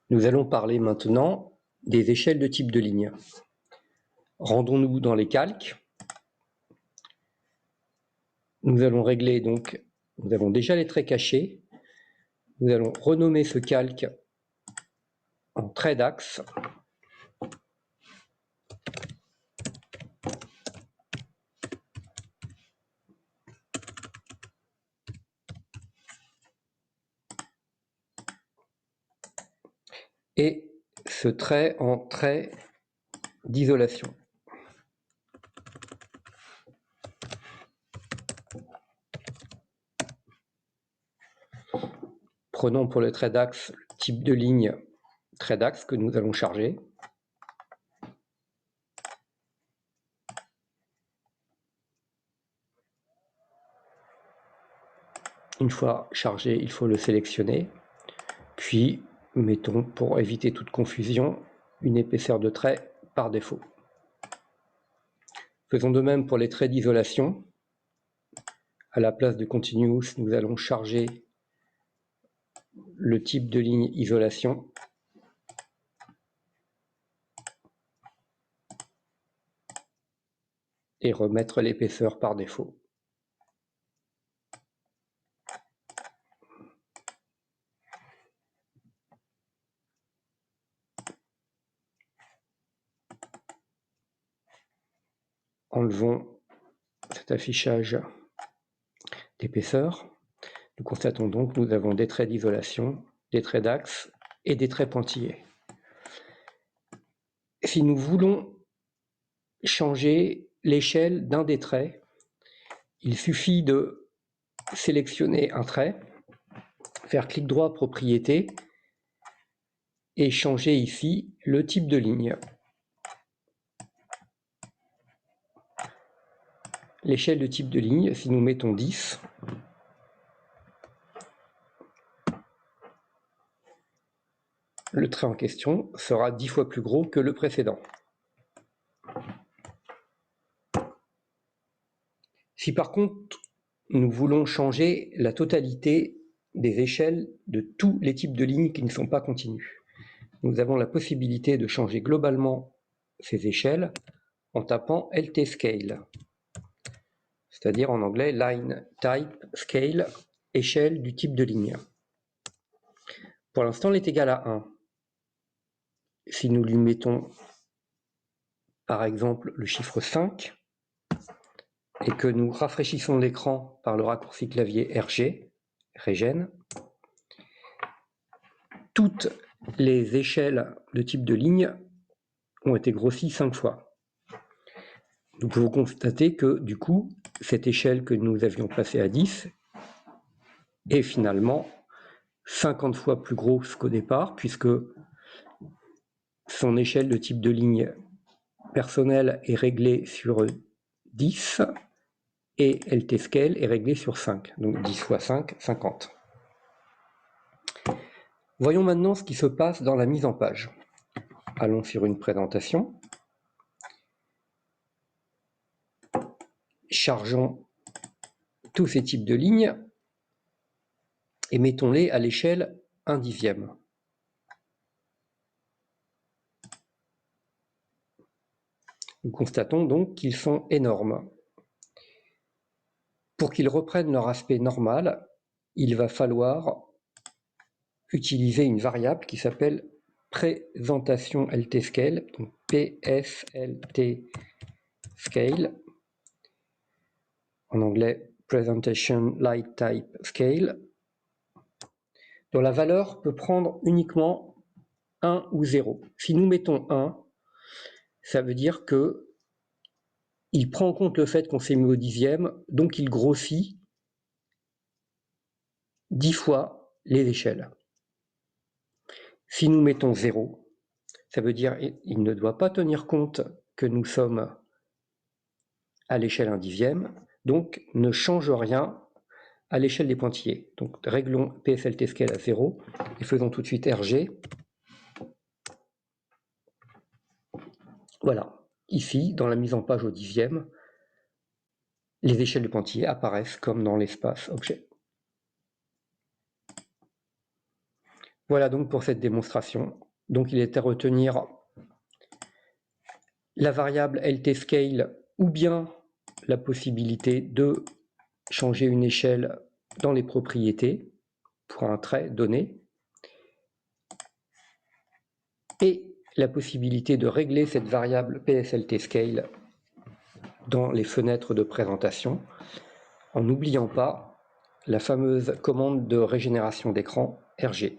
Nous allons parler maintenant des échelles de type de ligne. Rendons-nous dans les calques. Nous allons régler donc, nous avons déjà les traits cachés. Nous allons renommer ce calque en trait d'axe. Et ce trait en trait d'isolation. Prenons pour le trait d'axe le type de ligne trait d'axe que nous allons charger. Une fois chargé, il faut le sélectionner. Puis, mettons, pour éviter toute confusion, une épaisseur de trait par défaut. Faisons de même pour les traits d'isolation. À la place de Continuous, nous allons charger le type de ligne isolation. Et remettre l'épaisseur par défaut. Enlevons cet affichage d'épaisseur. Nous constatons donc que nous avons des traits d'isolation, des traits d'axe et des traits pointillés. Si nous voulons changer l'échelle d'un des traits, il suffit de sélectionner un trait, faire clic droit propriété et changer ici le type de ligne. L'échelle de type de ligne, si nous mettons 10, le trait en question sera 10 fois plus gros que le précédent. Si par contre, nous voulons changer la totalité des échelles de tous les types de lignes qui ne sont pas continues, nous avons la possibilité de changer globalement ces échelles en tapant LT Scale, c'est-à-dire en anglais Line Type Scale, échelle du type de ligne. Pour l'instant, elle est égale à 1. Si nous lui mettons par exemple le chiffre 5 et que nous rafraîchissons l'écran par le raccourci clavier RG, Regen, toutes les échelles de type de ligne ont été grossies 5 fois. Nous pouvons constater que du coup, cette échelle que nous avions passée à 10 est finalement 50 fois plus grosse qu'au départ, puisque son échelle de type de ligne personnelle est réglée sur 10 et LT Scale est réglé sur 5. Donc 10 fois 5, 50. Voyons maintenant ce qui se passe dans la mise en page. Allons sur une présentation. Chargeons tous ces types de lignes et mettons-les à l'échelle 1/10. Nous constatons donc qu'ils sont énormes. Pour qu'ils reprennent leur aspect normal, il va falloir utiliser une variable qui s'appelle présentation LT Scale, donc PSLT Scale, en anglais Presentation Light Type Scale, dont la valeur peut prendre uniquement 1 ou 0. Si nous mettons 1, ça veut dire que il prend en compte le fait qu'on s'est mis au 10e, donc il grossit 10 fois les échelles. Si nous mettons 0, ça veut dire qu'il ne doit pas tenir compte que nous sommes à l'échelle 1/10, donc ne change rien à l'échelle des pointillés. Donc réglons PSLT Scale à 0 et faisons tout de suite RG. Voilà, ici, dans la mise en page au 10e, les échelles du pointillé apparaissent comme dans l'espace objet. Voilà donc pour cette démonstration. Donc il est à retenir la variable LTScale ou bien la possibilité de changer une échelle dans les propriétés pour un trait donné et la possibilité de régler cette variable PSLTScale dans les fenêtres de présentation en n'oubliant pas la fameuse commande de régénération d'écran RG.